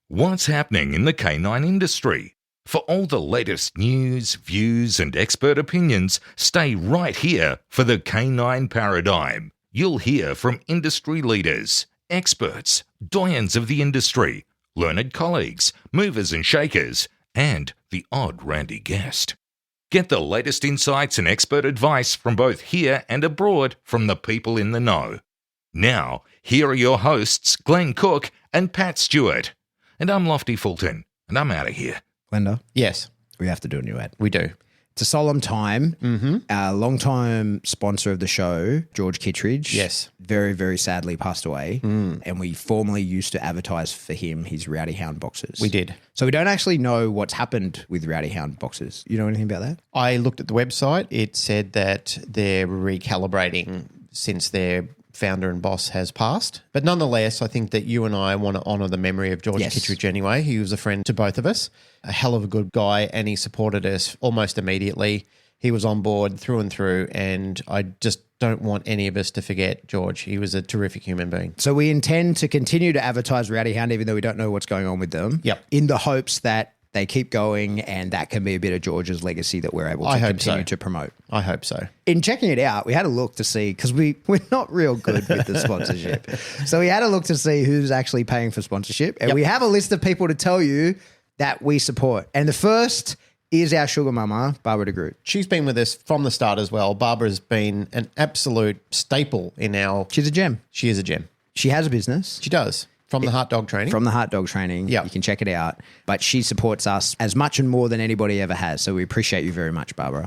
What's happening in the canine industry? For all the latest news, views, and expert opinions, stay right here for the Canine Paradigm. You'll hear from industry leaders, experts, doyens of the industry, learned colleagues, movers and shakers, and the odd randy guest. Get the latest insights and expert advice from both here and abroad from the people in the know. Now, here are your hosts, Glenn Cook and Pat Stewart. And I'm Lofty Fulton, and I'm out of here. Glenda? Yes. We have to do a new ad. We do. It's a solemn time. Mm-hmm. Our long-time sponsor of the show, George Kittredge, Yes. very, very sadly passed away. And we formerly used to advertise for him his Rowdy Hound boxes. We did. So we don't actually know what's happened with Rowdy Hound boxes. You know anything about that? I looked at the website. It said that they're recalibrating since their founder and boss has passed. But nonetheless, I think that you and I want to honour the memory of George Kittredge anyway. He was a friend to both of us, a hell of a good guy, and he supported us almost immediately. He was on board through and through, and I just don't want any of us to forget George. He was a terrific human being. So we intend to continue to advertise Rowdy Hound, even though we don't know what's going on with them. Yep. In the hopes that they keep going, and that can be a bit of George's legacy that we're able to continue to promote. I hope so. In checking it out, we had a look to see, because we're not real good with the sponsorship. So we had a look to see who's actually paying for sponsorship. And we have a list of people to tell you that we support. And the first is our sugar mama, Barbara de Groot. She's been with us from the start as well. Barbara's been an absolute staple in our... She's a gem. She is a gem. She has a business. She does. From the Heart Dog Training. From the Heart Dog Training. Yeah. You can check it out. But she supports us as much and more than anybody ever has. So we appreciate you very much, Barbara.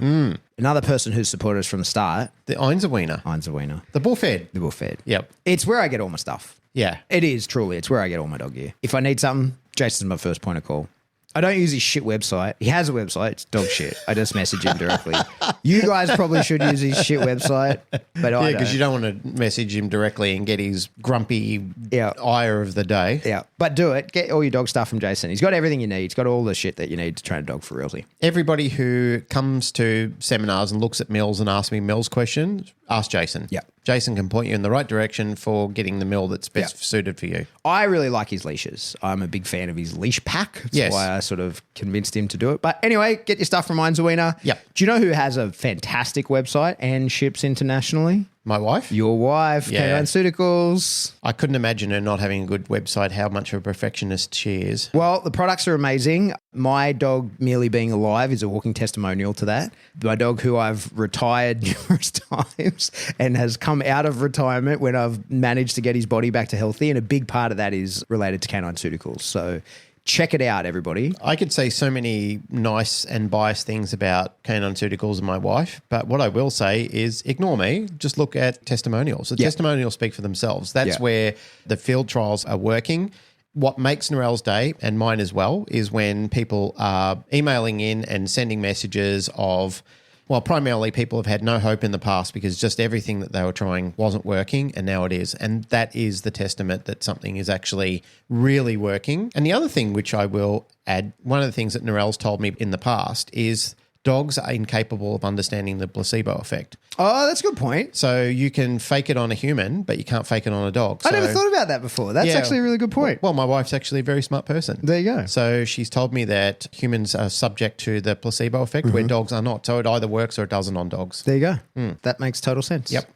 Another person who's supported us from the start. The Einzelwiener. Einzelwiener. The Bullfed. The Bullfed. Yep. It's where I get all my stuff. Yeah. It is, truly. It's where I get all my dog gear. If I need something, Jason's my first point of call. I don't use his shit website. He has a website. It's dog shit. I just message him directly. You guys probably should use his shit website, but I don't. Yeah, because you don't want to message him directly and get his grumpy ire of the day. Yeah, but do it. Get all your dog stuff from Jason. He's got everything you need. He's got all the shit that you need to train a dog for realty. Everybody who comes to seminars and looks at meals and asks me meals questions, ask Jason. Yeah. Jason can point you in the right direction for getting the meal that's best suited for you. I really like his leashes. I'm a big fan of his leash pack. That's why I sort of convinced him to do it. But anyway, get your stuff from Einzelwiener. Yep. Do you know who has a fantastic website and ships internationally? My wife? Your wife, Yeah. Canine Pharmaceuticals. I couldn't imagine her not having a good website, how much of a perfectionist she is. Well, the products are amazing. My dog merely being alive is a walking testimonial to that. My dog, who I've retired numerous times and has come out of retirement when I've managed to get his body back to healthy, and a big part of that is related to Canine Pharmaceuticals. So check it out, everybody. I could say so many nice and biased things about Canine Pharmaceuticals and my wife, but what I will say is ignore me. Just look at testimonials. The testimonials speak for themselves. That's where the field trials are working. What makes Narelle's day, and mine as well, is when people are emailing in and sending messages of, well, primarily people have had no hope in the past because just everything that they were trying wasn't working, and now it is. And that is the testament that something is actually really working. And the other thing which I will add, one of the things that Narelle's told me in the past is dogs are incapable of understanding the placebo effect. Oh, that's a good point. So you can fake it on a human, but you can't fake it on a dog. I never thought about that before. That's actually a really good point. Well, my wife's actually a very smart person. There you go. So she's told me that humans are subject to the placebo effect where dogs are not. So it either works or it doesn't on dogs. There you go. That makes total sense. Yep.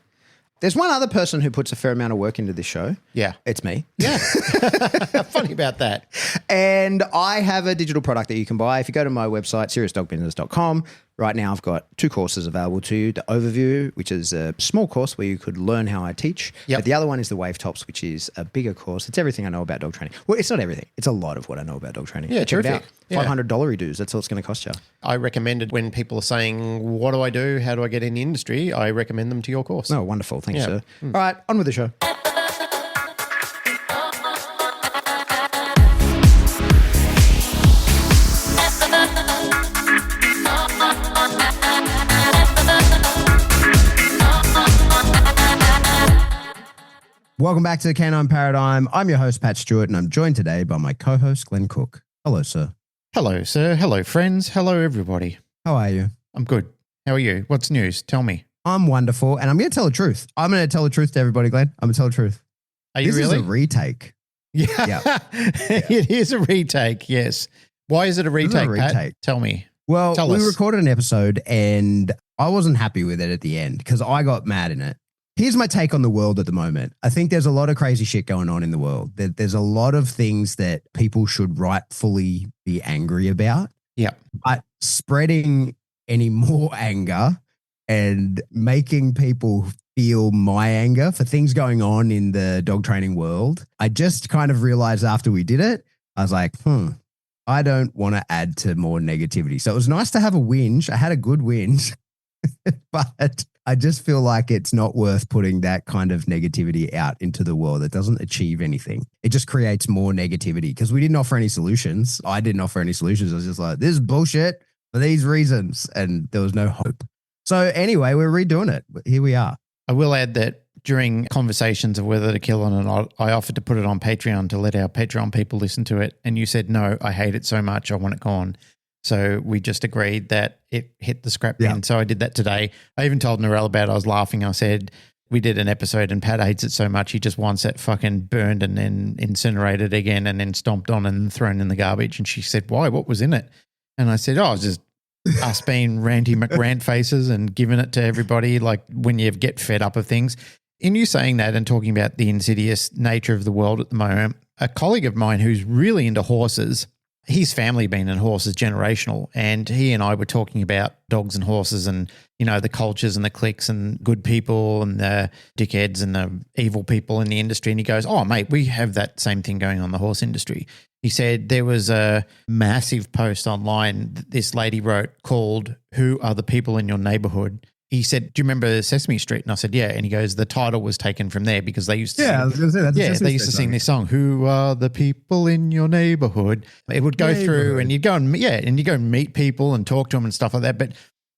There's one other person who puts a fair amount of work into this show. Yeah. It's me. Yeah. Funny about that. And I have a digital product that you can buy. If you go to my website, seriousdogbusiness.com, right now I've got 2 courses available to you. The Overview, which is a small course where you could learn how I teach. Yep. But the other one is the Wave Tops, which is a bigger course. It's everything I know about dog training. Well, it's not everything. It's a lot of what I know about dog training. Yeah, Check it terrific. out. Yeah. $500 dues. That's all it's going to cost you. I recommend it when people are saying, what do I do? How do I get in the industry? I recommend them to your course. Oh, wonderful. Thanks, Yeah. sir. All right, on with the show. Welcome back to the Canine Paradigm. I'm your host, Pat Stewart, and I'm joined today by my co-host, Glenn Cook. Hello, sir. Hello, sir. Hello, friends. Hello, everybody. How are you? I'm good. How are you? What's news? Tell me. I'm wonderful, and I'm going to tell the truth. I'm going to tell the truth to everybody, Glenn. I'm going to tell the truth. Are you This really? is a retake. Yeah. It is a retake, yes. Why is it a retake, Pat? Tell me. Well, Tell we us. recorded an episode and I wasn't happy with it at the end because I got mad in it. Here's my take on the world at the moment. I think there's a lot of crazy shit going on in the world. There's a lot of things that people should rightfully be angry about. Yeah. But spreading any more anger and making people feel my anger for things going on in the dog training world, I just kind of realized after we did it, I was like, I don't want to add to more negativity. So it was nice to have a whinge. I had a good whinge, but I just feel like it's not worth putting that kind of negativity out into the world. It doesn't achieve anything. It just creates more negativity because we didn't offer any solutions. I didn't offer any solutions. I was just like, this is bullshit for these reasons. And there was no hope. So anyway, we're redoing it. Here we are. I will add that during conversations of whether to kill it or not, I offered to put it on Patreon to let our Patreon people listen to it. And you said, no, I hate it so much. I want it gone. So we just agreed that it hit the scrap bin. So I did that today. I even told Narelle about it. I was laughing. I said, we did an episode and Pat hates it so much. He just wants it fucking burned and then incinerated again and then stomped on and thrown in the garbage. And she said, why? What was in it? And I said, it's just us being ranty McRant faces and giving it to everybody like when you get fed up of things. In you saying that and talking about the insidious nature of the world at the moment, a colleague of mine who's really into horses, his family been in horses generational, and he and I were talking about dogs and horses and, you know, the cultures and the cliques and good people and the dickheads and the evil people in the industry. And he goes, oh, mate, we have that same thing going on in the horse industry. He said there was a massive post online that this lady wrote called Who Are the People in Your Neighborhood? He said, do you remember Sesame Street? And I said, yeah. And he goes, the title was taken from there because they used to I was going to say that's they used to sing this song, Who Are the People in Your Neighborhood? It would go through and you'd go and meet people and talk to them and stuff like that. But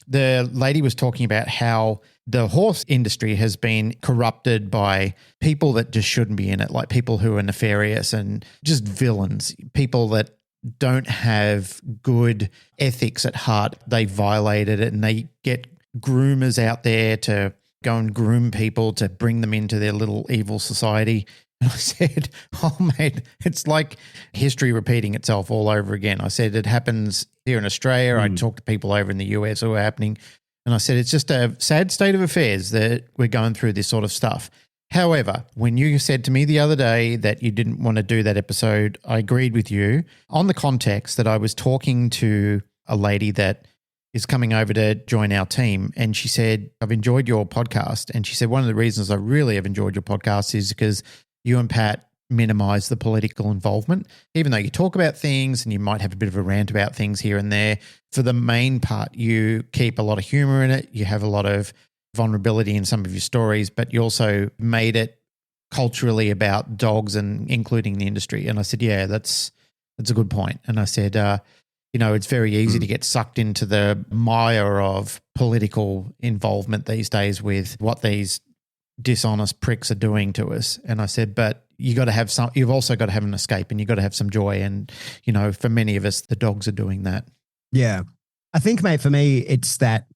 the lady was talking about how the horse industry has been corrupted by people that just shouldn't be in it, like people who are nefarious and just villains, people that don't have good ethics at heart. They violated it and they get groomers out there to go and groom people to bring them into their little evil society. And I said, oh, mate, it's like history repeating itself all over again. I said, it happens here in Australia. I talk to people over in the US who are happening. And I said, it's just a sad state of affairs that we're going through this sort of stuff. However, when you said to me the other day that you didn't want to do that episode, I agreed with you on the context that I was talking to a lady that is coming over to join our team. And she said, I've enjoyed your podcast. And she said, one of the reasons I really have enjoyed your podcast is because you and Pat minimize the political involvement. Even though you talk about things and you might have a bit of a rant about things here and there, for the main part, you keep a lot of humor in it. You have a lot of vulnerability in some of your stories, but you also made it culturally about dogs and including the industry. And I said, yeah, that's a good point. And I said, it's very easy to get sucked into the mire of political involvement these days with what these dishonest pricks are doing to us. And I said, but you've also got to have an escape and you've got to have some joy. And, for many of us, the dogs are doing that. Yeah. I think, mate, for me, it's that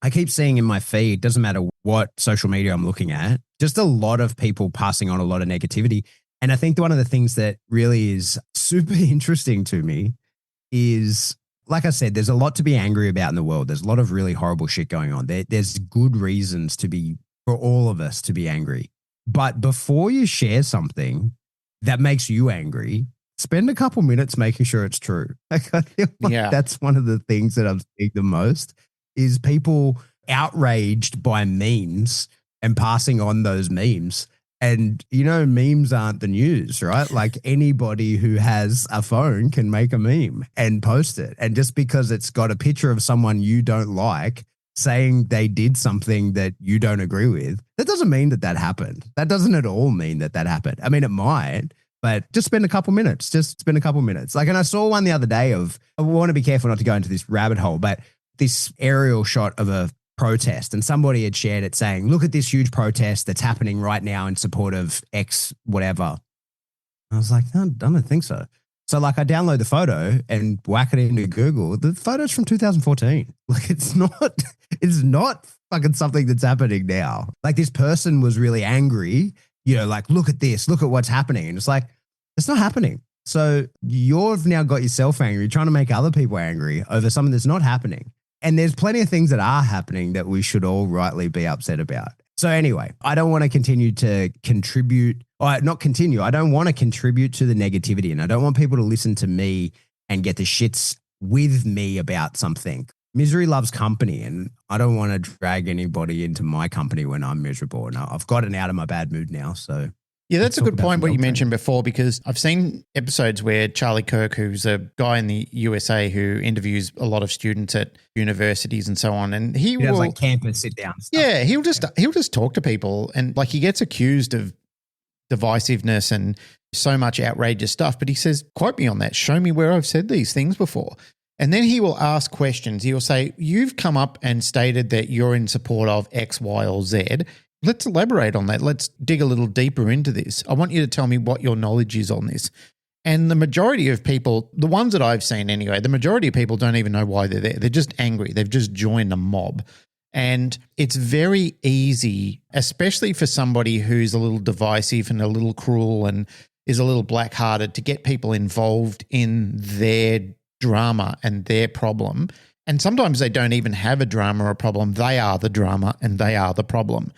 I keep seeing in my feed, doesn't matter what social media I'm looking at, just a lot of people passing on a lot of negativity. And I think one of the things that really is super interesting to me is, like I said, there's a lot to be angry about in the world. There's a lot of really horrible shit going on. There's good reasons for all of us to be angry. But before you share something that makes you angry, spend a couple minutes making sure it's true. I feel like that's one of the things that I'm seeing the most is people outraged by memes and passing on those memes. And, memes aren't the news, right? Like anybody who has a phone can make a meme and post it. And just because it's got a picture of someone you don't like saying they did something that you don't agree with, that doesn't mean that happened. That doesn't at all mean that happened. I mean, it might, but just spend a couple minutes. Like, and I saw one the other day I want to be careful not to go into this rabbit hole, but this aerial shot of a protest, and somebody had shared it saying, look at this huge protest that's happening right now in support of X whatever. I was like, no, I don't think so. So like I download the photo and whack it into Google. The photo's from 2014. Like it's not fucking something that's happening now. Like this person was really angry, like, look at this, look at what's happening. And it's like, It's not happening. So you've now got yourself angry. You're trying to make other people angry over something that's not happening. And there's plenty of things that are happening that we should all rightly be upset about. So anyway, I don't want to continue to contribute, or not continue. I don't want to contribute to the negativity, and I don't want people to listen to me and get the shits with me about something. Misery loves company, and I don't want to drag anybody into my company when I'm miserable. And I've gotten out of my bad mood now. So yeah, that's a good point what you mentioned before, because I've seen episodes where Charlie Kirk, who's a guy in the USA who interviews a lot of students at universities and so on, and he will does like campus sit down stuff. Yeah, he'll just talk to people, and like he gets accused of divisiveness and so much outrageous stuff, but he says, quote me on that, show me where I've said these things before. And then he will ask questions. He'll say, you've come up and stated that you're in support of X, Y, or Z. Let's elaborate on that. Let's dig a little deeper into this. I want you to tell me what your knowledge is on this. And the majority of people, the ones that I've seen anyway, the majority of people don't even know why they're there. They're just angry. They've just joined a mob. And it's very easy, especially for somebody who's a little divisive and a little cruel and is a little black-hearted, to get people involved in their drama and their problem. And sometimes they don't even have a drama or a problem. They are the drama and they are the problem.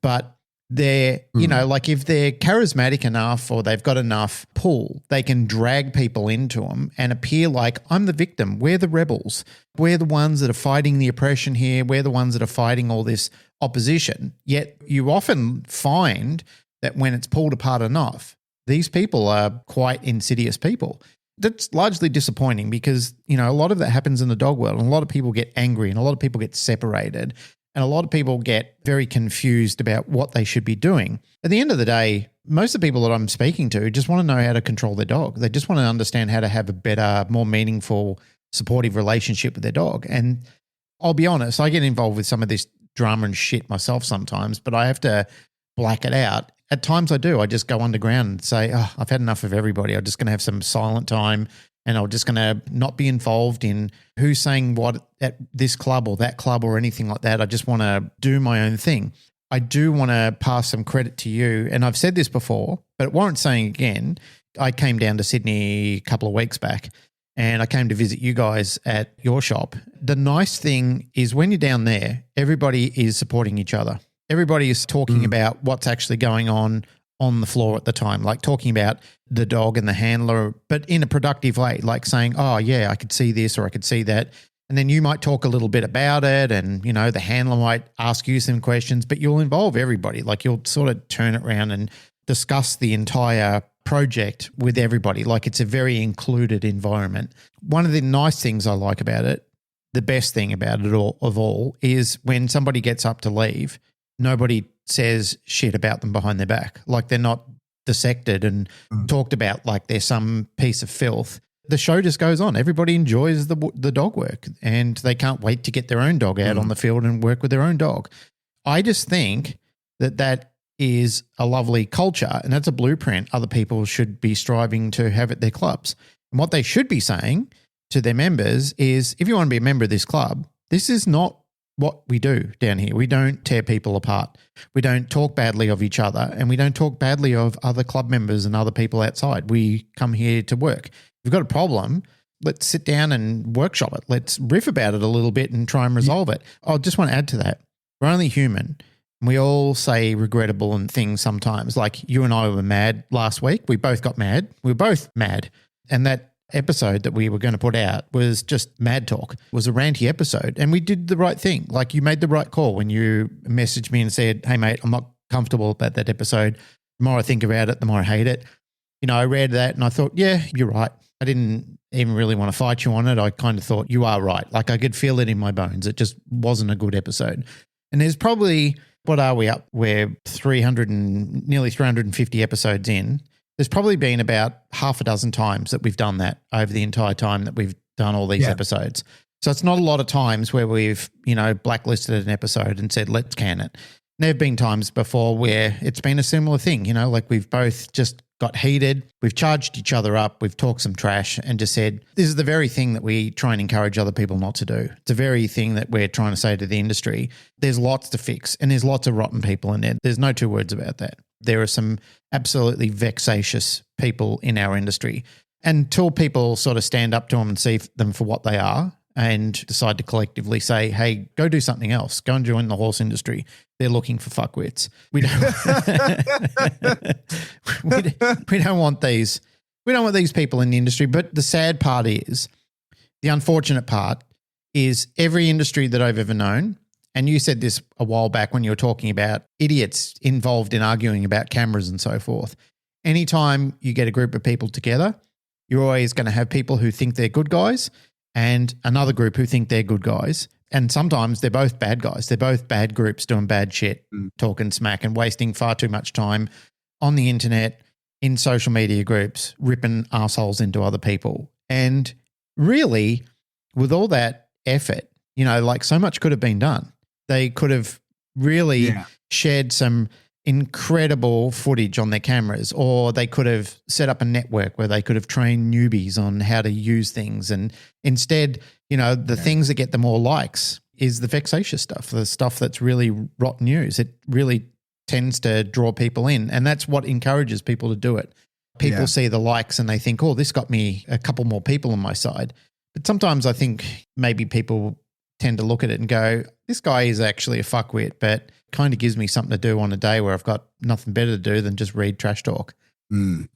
But they're, you know, like if they're charismatic enough or they've got enough pull, they can drag people into them and appear like, I'm the victim. We're the rebels. We're the ones that are fighting the oppression here. We're the ones that are fighting all this opposition. Yet you often find that when it's pulled apart enough, these people are quite insidious people. That's largely disappointing because, you know, a lot of that happens in the dog world, and a lot of people get angry and a lot of people get separated. And a lot of people get very confused about what they should be doing. At the end of the day, most of the people that I'm speaking to just want to know how to control their dog. They just want to understand how to have a better, more meaningful, supportive relationship with their dog. And I'll be honest, I get involved with some of this drama and shit myself sometimes, but I have to black it out. At times I do. I just go underground and say, oh, I've had enough of everybody. I'm just going to have some silent time. And I'm just going to not be involved in who's saying what at this club or that club or anything like that. I just want to do my own thing. I do want to pass some credit to you. And I've said this before, but it warrants saying again. I came down to Sydney a couple of weeks back and I came to visit you guys at your shop. The nice thing is when you're down there, everybody is supporting each other. Everybody is talking about what's actually going on the floor at the time, like talking about the dog and the handler, but in a productive way, like saying, oh yeah, I could see this or I could see that. And then you might talk a little bit about it and, you know, the handler might ask you some questions, but you'll involve everybody. Like you'll sort of turn it around and discuss the entire project with everybody. Like it's a very included environment. One of the nice things I like about it, the best thing about it all is when somebody gets up to leave, nobody says shit about them behind their back. Like they're not dissected and talked about like they're some piece of filth. The show just goes on. Everybody enjoys the dog work and they can't wait to get their own dog out on the field and work with their own dog. I just think that is a lovely culture and that's a blueprint other people should be striving to have at their clubs. And what they should be saying to their members is, if you want to be a member of this club, this is not what we do down here. We don't tear people apart. We don't talk badly of each other and we don't talk badly of other club members and other people outside. We come here to work. If we've got a problem, let's sit down and workshop it. Let's riff about it a little bit and try and resolve it. I just want to add to that. We're only human. We all say regrettable and things sometimes. Like you and I were mad last week. We both got mad. We were both mad. And that episode that we were going to put out was just mad talk. It was a ranty episode and we did the right thing. Like you made the right call when you messaged me and said, hey mate, I'm not comfortable about that episode. The more I think about it, the more I hate it. You know, I read that and I thought, yeah, you're right. I didn't even really want to fight you on it. I kind of thought you are right. Like I could feel it in my bones. It just wasn't a good episode. And there's probably, what are we up? We're nearly 350 episodes in. There's probably been about half a dozen times that we've done that over the entire time that we've done all these episodes. So it's not a lot of times where we've, you know, blacklisted an episode and said, let's can it. There have been times before where it's been a similar thing, you know, like we've both just got heated. We've charged each other up. We've talked some trash and just said, this is the very thing that we try and encourage other people not to do. It's the very thing that we're trying to say to the industry. There's lots to fix and there's lots of rotten people in there. There's no two words about that. There are some absolutely vexatious people in our industry. Until people sort of stand up to them and see them for what they are and decide to collectively say, hey, go do something else. Go and join the horse industry. They're looking for fuckwits. We don't want these. We don't want these people in the industry. But the sad part is, the unfortunate part is every industry that I've ever known, and you said this a while back when you were talking about idiots involved in arguing about cameras and so forth. Anytime you get a group of people together, you're always going to have people who think they're good guys and another group who think they're good guys. And sometimes they're both bad guys. They're both bad groups doing bad shit, talking smack and wasting far too much time on the internet, in social media groups, ripping assholes into other people. And really, with all that effort, you know, like so much could have been done. They could have really shared some incredible footage on their cameras, or they could have set up a network where they could have trained newbies on how to use things. And instead, you know, the things that get them more likes is the vexatious stuff, the stuff that's really rotten news. It really tends to draw people in, and that's what encourages people to do it. People see the likes and they think, oh, this got me a couple more people on my side. But sometimes I think maybe people tend to look at it and go, this guy is actually a fuckwit, but kind of gives me something to do on a day where I've got nothing better to do than just read trash talk. Mate,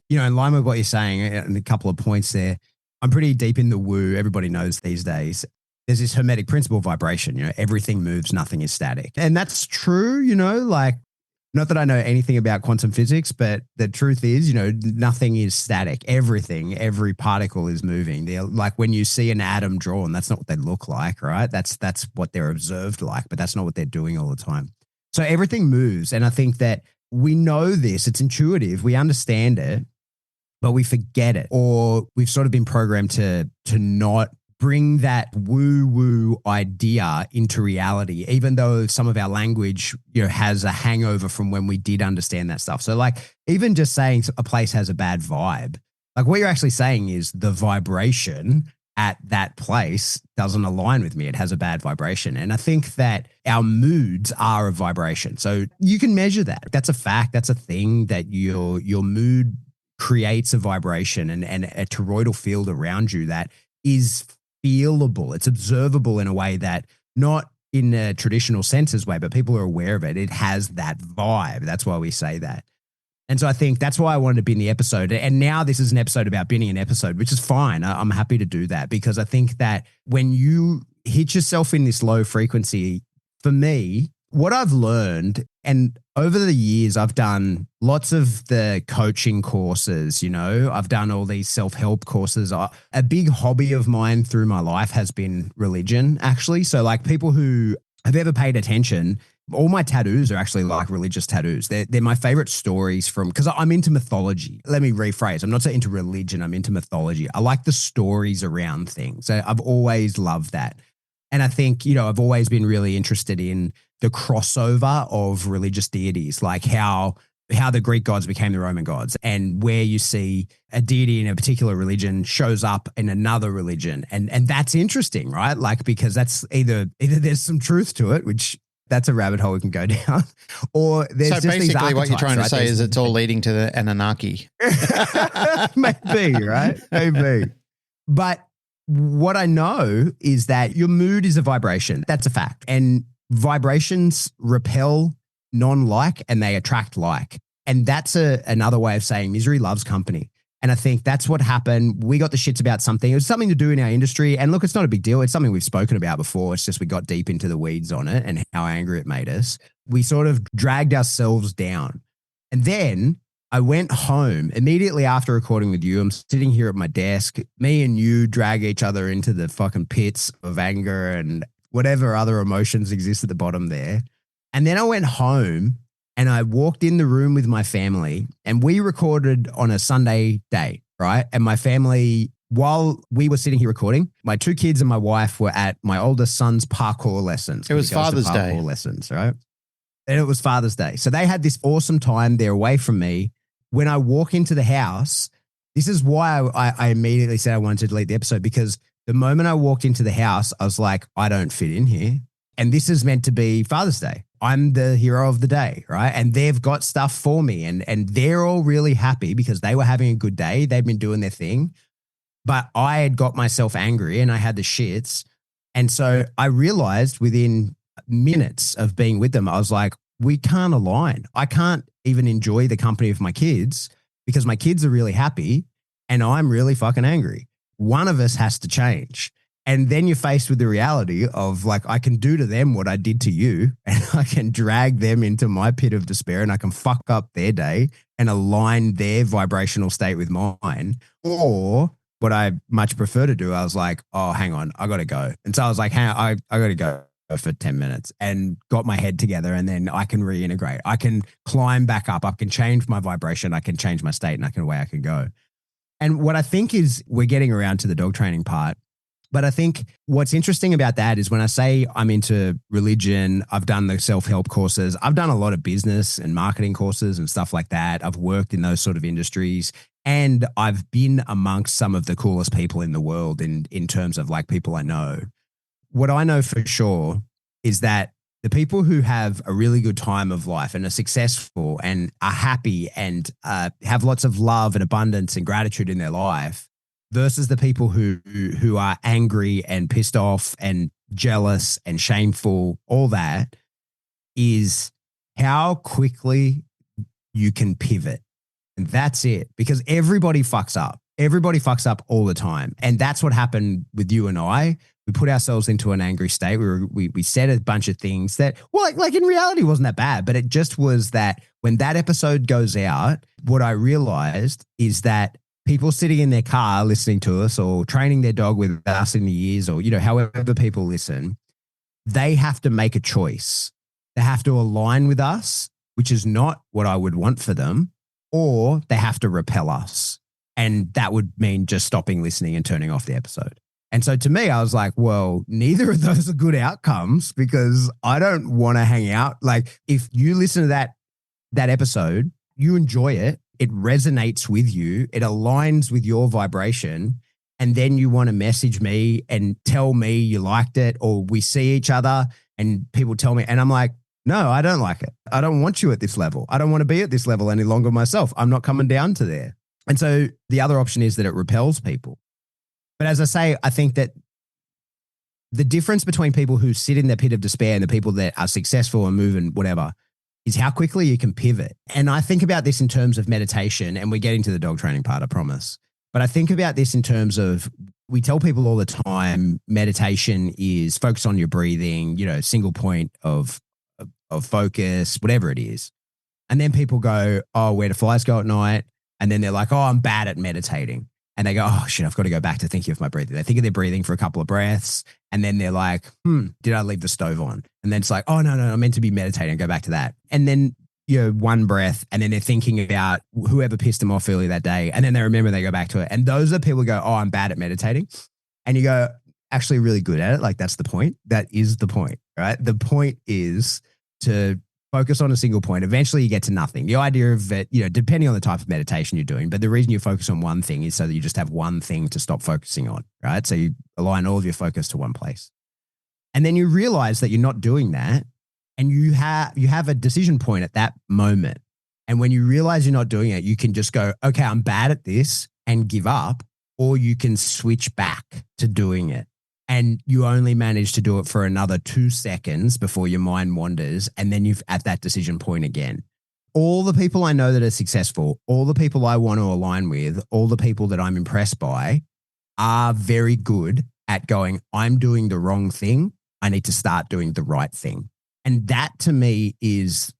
you know, in line with what you're saying and a couple of points there, I'm pretty deep in the woo. Everybody knows these days. There's this hermetic principle vibration, you know, everything moves, nothing is static. And that's true, you know, like, not that I know anything about quantum physics, but the truth is, you know, nothing is static. Everything, every particle is moving. They're like when you see an atom drawn, that's not what they look like, right? That's what they're observed like, but that's not what they're doing all the time. So everything moves. And I think that we know this, it's intuitive, we understand it, but we forget it, or we've sort of been programmed to not bring that woo-woo idea into reality, even though some of our language, you know, has a hangover from when we did understand that stuff. So like even just saying a place has a bad vibe, like what you're actually saying is the vibration at that place doesn't align with me. It has a bad vibration. And I think that our moods are a vibration. So you can measure that. That's a fact. That's a thing that your mood creates a vibration and a toroidal field around you that is feelable. It's observable in a way that not in a traditional senses way, but people are aware of it. It has that vibe. That's why we say that. And so I think that's why I wanted to be in the episode. And now this is an episode about being an episode, which is fine. I'm happy to do that because I think that when you hit yourself in this low frequency, for me, what I've learned, and over the years, I've done lots of the coaching courses, you know, I've done all these self-help courses. A big hobby of mine through my life has been religion, actually. So like people who have ever paid attention, all my tattoos are actually like religious tattoos. They're my favorite stories from, because I'm into mythology. Let me rephrase. I'm not so into religion. I'm into mythology. I like the stories around things. So I've always loved that. And I think, you know, I've always been really interested in the crossover of religious deities, like how the Greek gods became the Roman gods, and where you see a deity in a particular religion shows up in another religion. And that's interesting, right? Like, because that's either there's some truth to it, which that's a rabbit hole we can go down, or there's so just basically what you're trying to say there's, is it's all leading to the Anunnaki. Maybe, right? Maybe. But what I know is that your mood is a vibration. That's a fact. And vibrations repel non-like and they attract like. And that's another way of saying misery loves company. And I think that's what happened. We got the shits about something. It was something to do in our industry. And look, it's not a big deal. It's something we've spoken about before. It's just we got deep into the weeds on it and how angry it made us. We sort of dragged ourselves down. And then I went home immediately after recording with you. I'm sitting here at my desk. Me and you drag each other into the fucking pits of anger and whatever other emotions exist at the bottom there. And then I went home and I walked in the room with my family and we recorded on a Sunday day, right? And my family, while we were sitting here recording, my two kids and my wife were at my oldest son's parkour lessons. It was Father's Day. Lessons, right? And it was Father's Day. So they had this awesome time. They're away from me. when I walk into the house, this is why I immediately said I wanted to delete the episode, because the moment I walked into the house, I was like, I don't fit in here. And this is meant to be Father's Day. I'm the hero of the day, right? And they've got stuff for me and they're all really happy because they were having a good day. They've been doing their thing. But I had got myself angry and I had the shits. And so I realized within minutes of being with them, I was like, we can't align. I can't even enjoy the company of my kids because my kids are really happy and I'm really fucking angry. One of us has to change. And then you're faced with the reality of like, I can do to them what I did to you, and I can drag them into my pit of despair and I can fuck up their day and align their vibrational state with mine. Or what I much prefer to do, I was like, oh, hang on, I got to go. And so I was like, I got to go for 10 minutes and got my head together, and then I can reintegrate. I can climb back up. I can change my vibration. I can change my state, and away I can go. And what I think is we're getting around to the dog training part. But I think what's interesting about that is when I say I'm into religion, I've done the self-help courses, I've done a lot of business and marketing courses and stuff like that. I've worked in those sort of industries, and I've been amongst some of the coolest people in the world in terms of like people I know. What I know for sure is that the people who have a really good time of life and are successful and are happy and have lots of love and abundance and gratitude in their life versus the people who are angry and pissed off and jealous and shameful, all that, is how quickly you can pivot. And that's it, because everybody fucks up. Everybody fucks up all the time. And that's what happened with you and I. We put ourselves into an angry state. We said a bunch of things that, well, like in reality wasn't that bad, but it just was that when that episode goes out, what I realized is that people sitting in their car listening to us or training their dog with us in the ears, or, you know, however people listen, they have to make a choice. They have to align with us, which is not what I would want for them, or they have to repel us. And that would mean just stopping listening and turning off the episode. And so to me, I was like, well, neither of those are good outcomes, because I don't want to hang out. Like, if you listen to that episode, you enjoy it, it resonates with you, it aligns with your vibration, and then you want to message me and tell me you liked it, or we see each other and people tell me, and I'm like, no, I don't like it. I don't want you at this level. I don't want to be at this level any longer myself. I'm not coming down to there. And so the other option is that it repels people. But as I say, I think that the difference between people who sit in their pit of despair and the people that are successful and move and whatever is how quickly you can pivot. And I think about this in terms of meditation, and we're getting to the dog training part, I promise. But I think about this in terms of, we tell people all the time, meditation is focus on your breathing, you know, single point of focus, whatever it is. And then people go, oh, where do flies go at night? And then they're like, oh, I'm bad at meditating. And they go, oh, shit, I've got to go back to thinking of my breathing. They think of their breathing for a couple of breaths. And then they're like, did I leave the stove on? And then it's like, oh, no, I'm meant to be meditating. Go back to that. And then, you know, one breath. And then they're thinking about whoever pissed them off earlier that day. And then they remember, they go back to it. And those are people who go, oh, I'm bad at meditating. And you go, actually really good at it. Like, that's the point. That is the point, right? The point is to focus on a single point. Eventually you get to nothing. The idea of it, you know, depending on the type of meditation you're doing, but the reason you focus on one thing is so that you just have one thing to stop focusing on, right? So you align all of your focus to one place. And then you realize that you're not doing that, and you have a decision point at that moment. And when you realize you're not doing it, you can just go, okay, I'm bad at this, and give up, or you can switch back to doing it. And you only manage to do it for another 2 seconds before your mind wanders. And then you've at that decision point again. All the people I know that are successful, all the people I want to align with, all the people that I'm impressed by are very good at going, I'm doing the wrong thing. I need to start doing the right thing. And that to me is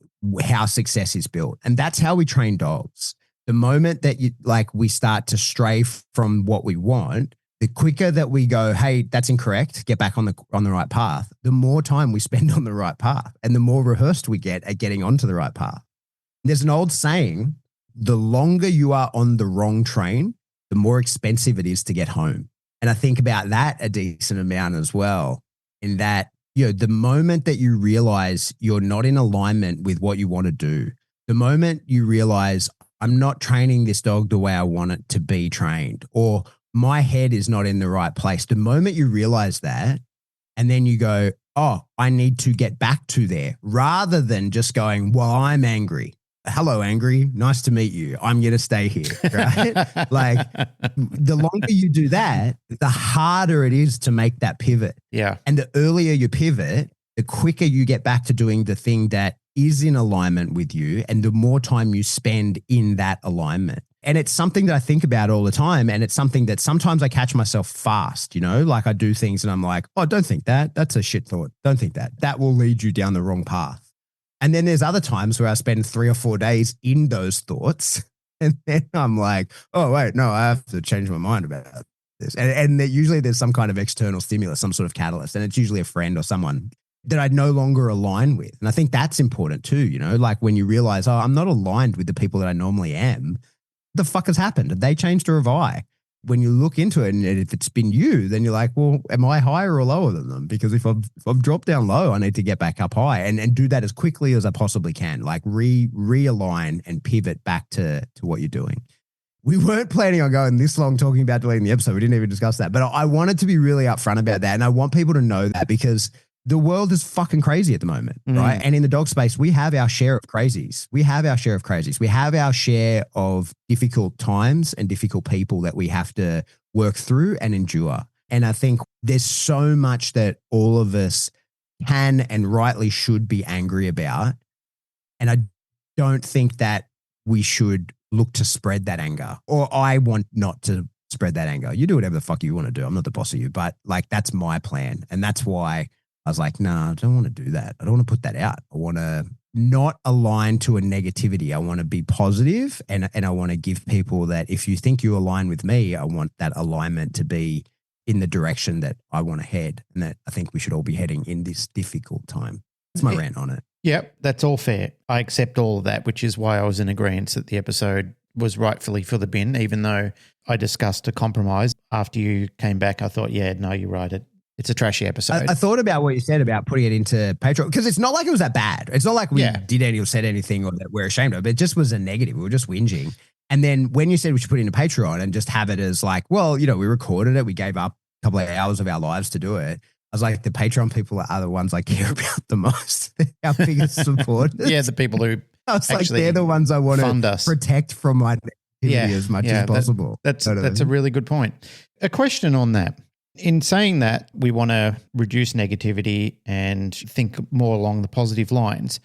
how success is built. And that's how we train dogs. The moment that we start to stray from what we want, the quicker that we go, hey, that's incorrect, get back on the right path, the more time we spend on the right path, and the more rehearsed we get at getting onto the right path. There's an old saying, the longer you are on the wrong train, the more expensive it is to get home. And I think about that a decent amount as well, in that, you know, the moment that you realize you're not in alignment with what you want to do, the moment you realize I'm not training this dog the way I want it to be trained, or my head is not in the right place. The moment you realize that, and then you go, oh, I need to get back to there, rather than just going, well, I'm angry. Hello, angry. Nice to meet you. I'm going to stay here, right? Like, the longer you do that, the harder it is to make that pivot. Yeah. And the earlier you pivot, the quicker you get back to doing the thing that is in alignment with you, and the more time you spend in that alignment. And it's something that I think about all the time. And it's something that sometimes I catch myself fast, like I do things and I'm like, oh, don't think that. That's a shit thought. Don't think that. That will lead you down the wrong path. And then there's other times where I spend 3 or 4 days in those thoughts. And then I'm like, oh, wait, no, I have to change my mind about this. And usually there's some kind of external stimulus, some sort of catalyst. And it's usually a friend or someone that I no longer align with. And I think that's important too, like when you realize, oh, I'm not aligned with the people that I normally am. What the fuck has happened? Did they changed or have I? When you look into it, and if it's been you, then you're like, well, am I higher or lower than them? Because if I've dropped down low, I need to get back up high and do that as quickly as I possibly can, like realign and pivot back to what you're doing. We weren't planning on going this long talking about deleting the episode. We didn't even discuss that, but I wanted to be really upfront about that. And I want people to know that, because the world is fucking crazy at the moment, right? And in the dog space, we have our share of crazies. We have our share of difficult times and difficult people that we have to work through and endure. And I think there's so much that all of us can and rightly should be angry about. And I don't think that we should look to spread that anger, or I want not to spread that anger. You do whatever the fuck you want to do. I'm not the boss of you, but like, that's my plan. And that's why I was like, nah, I don't want to do that. I don't want to put that out. I want to not align to a negativity. I want to be positive, and I want to give people that if you think you align with me, I want that alignment to be in the direction that I want to head, and that I think we should all be heading in this difficult time. That's my rant on it. Yep, that's all fair. I accept all of that, which is why I was in agreement that the episode was rightfully for the bin, even though I discussed a compromise. After you came back, I thought, yeah, no, you're right. It's a trashy episode. I thought about what you said about putting it into Patreon, because it's not like it was that bad. It's not like we did any or said anything or that we're ashamed of. It just was a negative. We were just whinging. And then when you said we should put it into Patreon and just have it as like, well, we recorded it. We gave up a couple of hours of our lives to do it. I was like, the Patreon people are the ones I care about the most. Our biggest supporters. Yeah, the people who I was like, they're the ones I want to protect from my negativity as much as possible. That's a really good point. A question on that. In saying that, we want to reduce negativity and think more along the positive lines.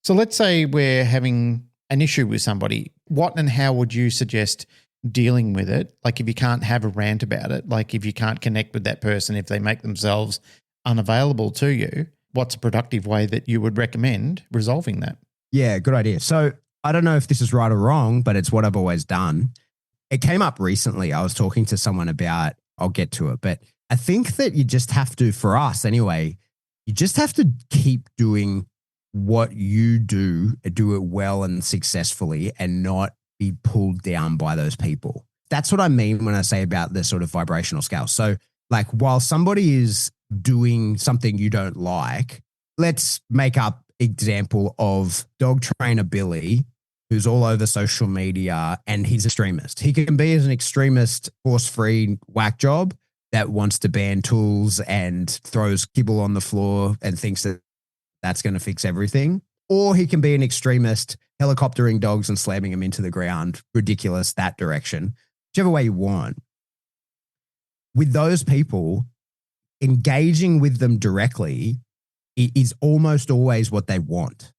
So let's say we're having an issue with somebody. What and how would you suggest dealing with it? Like, if you can't have a rant about it, like if you can't connect with that person, if they make themselves unavailable to you, what's a productive way that you would recommend resolving that? Yeah, good idea. So I don't know if this is right or wrong, but it's what I've always done. It came up recently. I was talking to someone about, I'll get to it, but I think that you just have to, for us anyway, you just have to keep doing what you do it well and successfully, and not be pulled down by those people. That's what I mean when I say about the sort of vibrational scale. So like, while somebody is doing something you don't like, let's make up example of dog trainer Billy, who's all over social media, and he's an extremist. He can be as an extremist, force-free whack job that wants to ban tools and throws kibble on the floor and thinks that that's going to fix everything. Or he can be an extremist, helicoptering dogs and slamming them into the ground. Ridiculous, that direction. Whichever way you want. With those people, engaging with them directly is almost always what they want,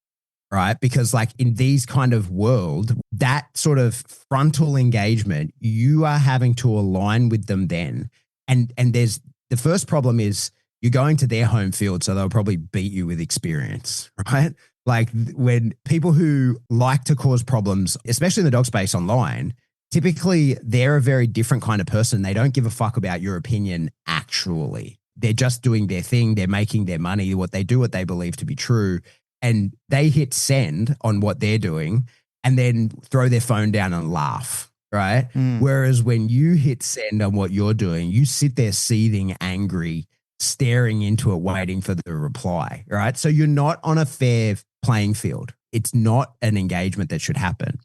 right? Because like in these kind of world, that sort of frontal engagement, you are having to align with them then. And there's the first problem is you're going to their home field, so they'll probably beat you with experience, right? Like when people who like to cause problems, especially in the dog space online, typically they're a very different kind of person. They don't give a fuck about your opinion actually. They're just doing their thing. They're making their money, what they do, what they believe to be true. And they hit send on what they're doing and then throw their phone down and laugh. Right. Whereas when you hit send on what you're doing, you sit there seething, angry, staring into it, waiting for the reply. Right. So you're not on a fair playing field. It's not an engagement that should happen.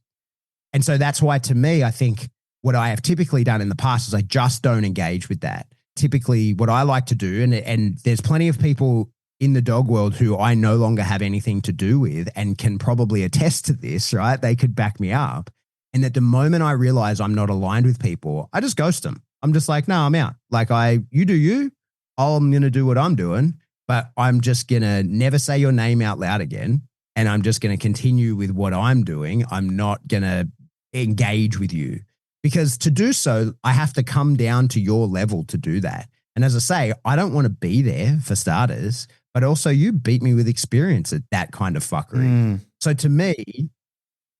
And so that's why, to me, I think what I have typically done in the past is I just don't engage with that. Typically what I like to do, and there's plenty of people in the dog world who I no longer have anything to do with and can probably attest to this, right? They could back me up. And at the moment I realize I'm not aligned with people, I just ghost them. I'm just like, no, I'm out. Like you do you, I'm going to do what I'm doing, but I'm just going to never say your name out loud again. And I'm just going to continue with what I'm doing. I'm not going to engage with you, because to do so, I have to come down to your level to do that. And as I say, I don't want to be there for starters, but also you beat me with experience at that kind of fuckery. So to me,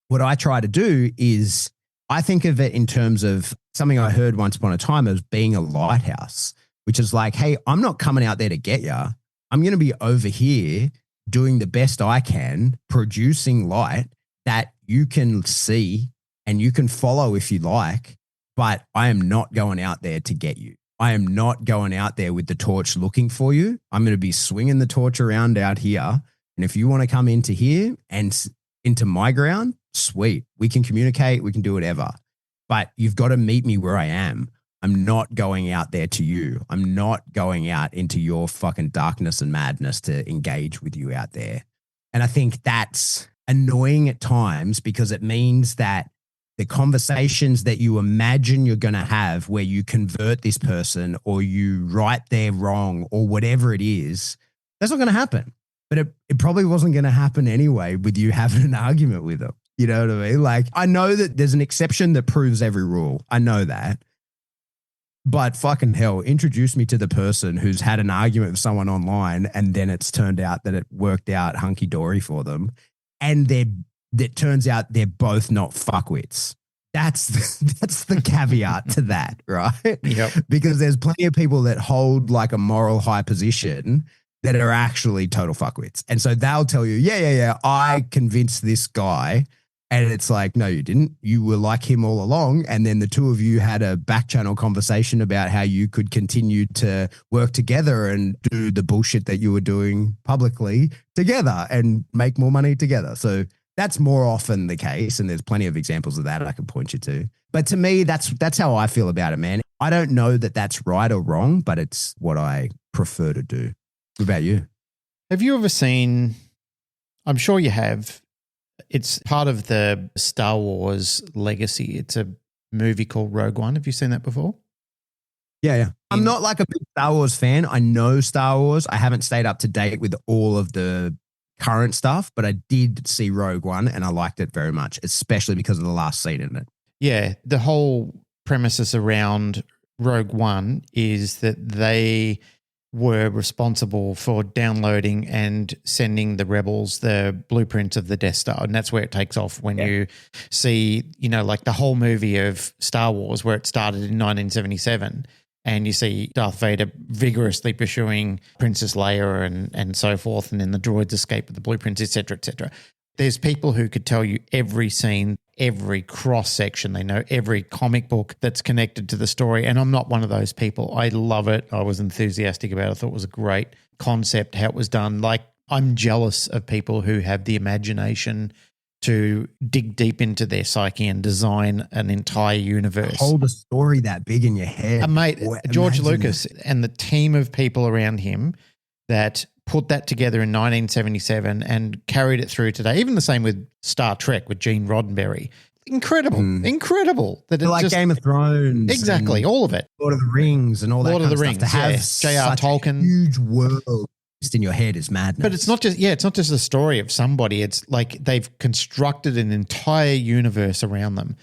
what I try to do is I think of it in terms of something I heard once upon a time as being a lighthouse, which is like, hey, I'm not coming out there to get you. I'm going to be over here doing the best I can, producing light that you can see and you can follow if you like, but I am not going out there to get you. I am not going out there with the torch looking for you. I'm going to be swinging the torch around out here. And if you want to come into here and into my ground, sweet. We can communicate. We can do whatever. But you've got to meet me where I am. I'm not going out there to you. I'm not going out into your fucking darkness and madness to engage with you out there. And I think that's annoying at times, because it means that the conversations that you imagine you're going to have where you convert this person or you right their wrong or whatever it is, that's not going to happen. But it probably wasn't going to happen anyway with you having an argument with them. You know what I mean? Like, I know that there's an exception that proves every rule. I know that. But fucking hell, introduce me to the person who's had an argument with someone online and then it's turned out that it worked out hunky-dory for them. And it turns out they're both not fuckwits. That's the caveat to that, right? Yep. Because there's plenty of people that hold like a moral high position that are actually total fuckwits. And so they'll tell you, yeah, I convinced this guy. And it's like, no, you didn't. You were like him all along. And then the two of you had a back channel conversation about how you could continue to work together and do the bullshit that you were doing publicly together and make more money together. So that's more often the case. And there's plenty of examples of that I can point you to. But to me, that's how I feel about it, man. I don't know that that's right or wrong, but it's what I prefer to do. What about you? Have you ever seen, I'm sure you have, it's part of the Star Wars legacy. It's a movie called Rogue One. Have you seen that before? Yeah. I'm not like a big Star Wars fan. I know Star Wars. I haven't stayed up to date with all of the current stuff, but I did see Rogue One and I liked it very much, especially because of the last scene in it. Yeah. The whole premises around Rogue One is that they were responsible for downloading and sending the rebels the blueprints of the Death Star. And that's where it takes off when you see, like the whole movie of Star Wars where it started in 1977 and you see Darth Vader vigorously pursuing Princess Leia and so forth, and then the droids escape with the blueprints, et cetera, et cetera. There's people who could tell you every scene, every cross-section. They know every comic book that's connected to the story, and I'm not one of those people. I love it. I was enthusiastic about it. I thought it was a great concept, how it was done. Like, I'm jealous of people who have the imagination to dig deep into their psyche and design an entire universe. Hold a story that big in your head. Mate, George Lucas and the team of people around him that put that together in 1977 and carried it through today. Even the same with Star Trek with Gene Roddenberry. Incredible. That like Game of Thrones. Exactly, all of it. Lord of the Rings and all that Lord kind of the of stuff. Rings, To have J.R. such Tolkien. a huge world just in your head is madness. But it's not just a story of somebody. It's like they've constructed an entire universe around them.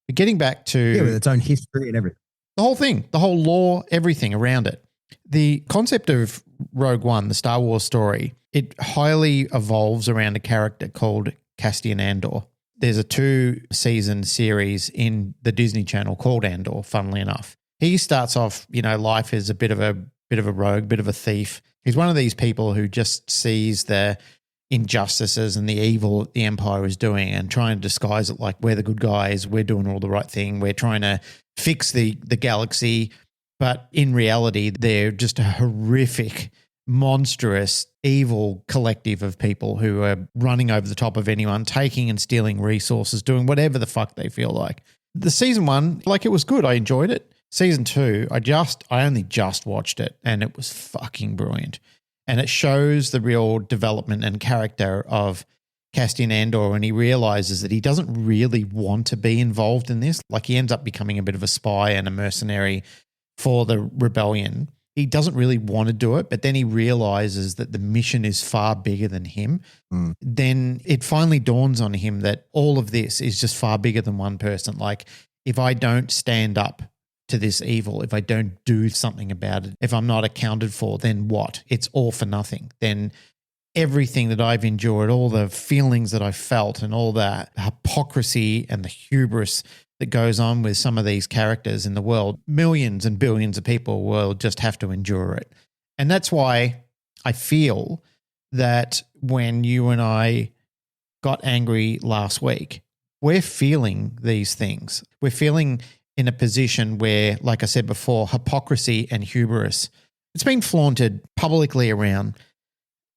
But getting back to with its own history and everything. The whole thing, the whole lore, everything around it. The concept of Rogue One, the Star Wars story, it highly evolves around a character called Castian Andor. There's a 2-season series in the Disney Channel called Andor, funnily enough. He starts off, life as a bit of a rogue, bit of a thief. He's one of these people who just sees the injustices and the evil the Empire is doing and trying to disguise it like we're the good guys, we're doing all the right thing, we're trying to fix the galaxy. But in reality, they're just a horrific monstrous, evil collective of people who are running over the top of anyone, taking and stealing resources, doing whatever the fuck they feel like. The season 1, like, it was good. I enjoyed it. Season 2, I only just watched it, and it was fucking brilliant. And it shows the real development and character of Castian Andor when he realizes that he doesn't really want to be involved in this. Like, he ends up becoming a bit of a spy and a mercenary for the rebellion. He doesn't really want to do it, but then he realizes that the mission is far bigger than him. Then it finally dawns on him that all of this is just far bigger than one person. Like, if I don't stand up to this evil, if I don't do something about it, if I'm not accounted for, then what? It's all for nothing. Then everything that I've endured, all the feelings that I felt and all that hypocrisy and the hubris that goes on with some of these characters in the world, millions and billions of people will just have to endure it. And that's why I feel that when you and I got angry last week, we're feeling these things. We're feeling in a position where, like I said before, hypocrisy and hubris, it's been flaunted publicly around.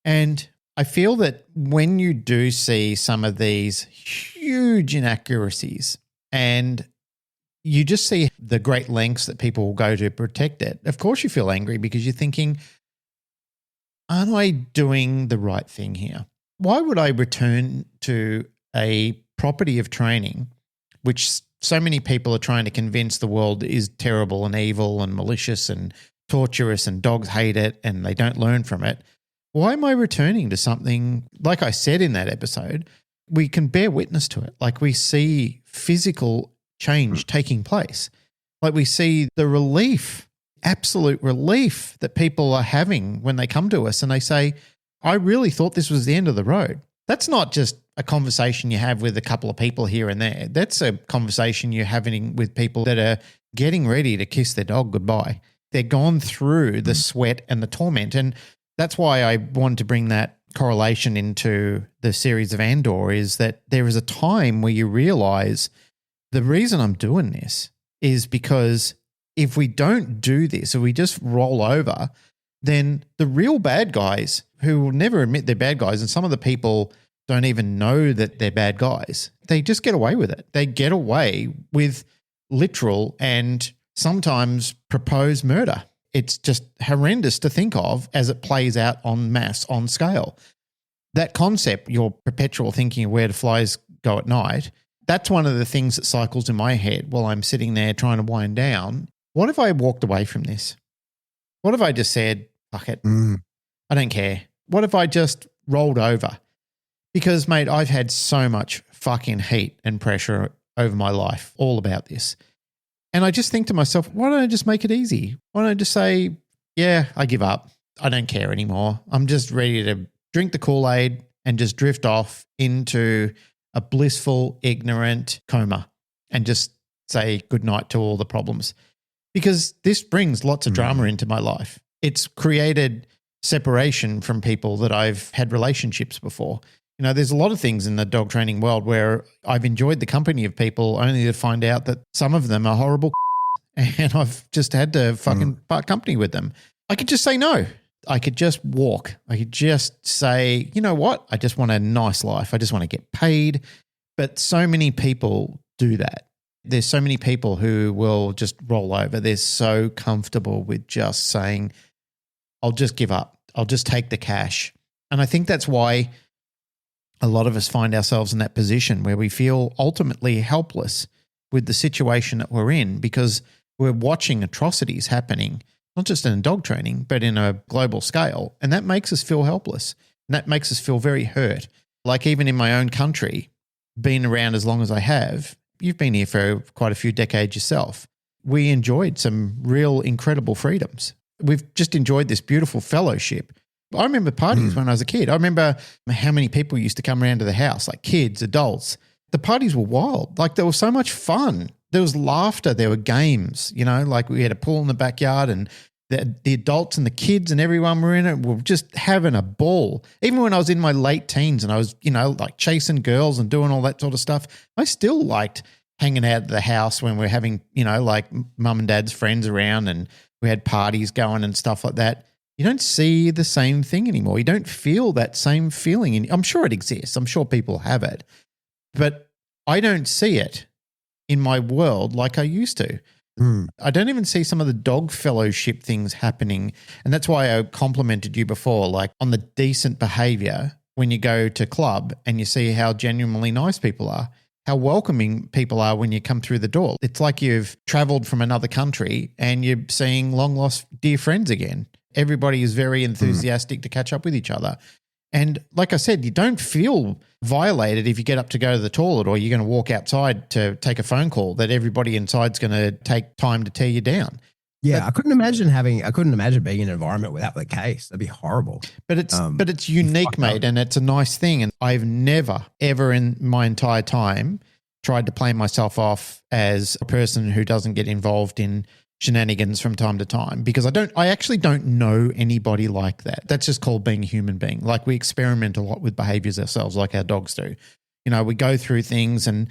And I feel that when you do see some of these huge inaccuracies and you just see the great lengths that people will go to protect it, of course you feel angry because you're thinking, aren't I doing the right thing here? Why would I return to a property of training, which so many people are trying to convince the world is terrible and evil and malicious and torturous and dogs hate it and they don't learn from it? Why am I returning to something, like I said in that episode, we can bear witness to it. Like, we see physical change taking place. Like, we see the relief, absolute relief that people are having when they come to us and they say, I really thought this was the end of the road. That's not just a conversation you have with a couple of people here and there. That's a conversation you're having with people that are getting ready to kiss their dog goodbye. They're gone through the sweat and the torment. And that's why I wanted to bring that correlation into the series of Andor, is that there is a time where you realize the reason I'm doing this is because if we don't do this or we just roll over, then the real bad guys who will never admit they're bad guys, and some of the people don't even know that they're bad guys, they just get away with it. They get away with literal and sometimes proposed murder. It's just horrendous to think of as it plays out en masse, on scale. That concept, your perpetual thinking of where the flies go at night, that's one of the things that cycles in my head while I'm sitting there trying to wind down. What if I walked away from this? What if I just said, fuck it, I don't care? What if I just rolled over? Because, mate, I've had so much fucking heat and pressure over my life all about this. And I just think to myself, why don't I just make it easy? Why don't I just say, yeah, I give up. I don't care anymore. I'm just ready to drink the Kool-Aid and just drift off into a blissful, ignorant coma and just say goodnight to all the problems. Because this brings lots of drama into my life. It's created separation from people that I've had relationships before. You know, there's a lot of things in the dog training world where I've enjoyed the company of people only to find out that some of them are horrible and I've just had to fucking part company with them. I could just say no. I could just walk. I could just say, you know what? I just want a nice life. I just want to get paid. But so many people do that. There's so many people who will just roll over. They're so comfortable with just saying, I'll just give up. I'll just take the cash. And I think that's why a lot of us find ourselves in that position where we feel ultimately helpless with the situation that we're in, because we're watching atrocities happening, not just in dog training, but in a global scale. And that makes us feel helpless. And that makes us feel very hurt. Like, even in my own country, being around as long as I have, you've been here for quite a few decades yourself. We enjoyed some real incredible freedoms. We've just enjoyed this beautiful fellowship. I remember parties when I was a kid. I remember how many people used to come around to the house, like kids, adults. The parties were wild. Like, there was so much fun. There was laughter. There were games, you know, like we had a pool in the backyard and the adults and the kids and everyone were in it. We were just having a ball. Even when I was in my late teens and I was, you know, like chasing girls and doing all that sort of stuff, I still liked hanging out at the house when we're having, you know, like mum and dad's friends around and we had parties going and stuff like that. you don't see the same thing anymore. You don't feel that same feeling. I'm sure it exists. I'm sure people have it. But I don't see it in my world like I used to. I don't even see some of the dog fellowship things happening. And that's why I complimented you before, like on the decent behavior when you go to club and you see how genuinely nice people are, how welcoming people are when you come through the door. It's like you've traveled from another country and you're seeing long lost dear friends again. Everybody is very enthusiastic to catch up with each other. And like I said, you don't feel violated if you get up to go to the toilet or you're going to walk outside to take a phone call that everybody inside's going to take time to tear you down. Yeah, I couldn't imagine being in an environment where that were the case. That'd be horrible. But it's unique, mate, and it's a nice thing. And I've never, ever in my entire time tried to play myself off as a person who doesn't get involved in shenanigans from time to time, because I actually don't know anybody like that. That's just called being a human being. Like, we experiment a lot with behaviors ourselves, like our dogs do. You know, we go through things, and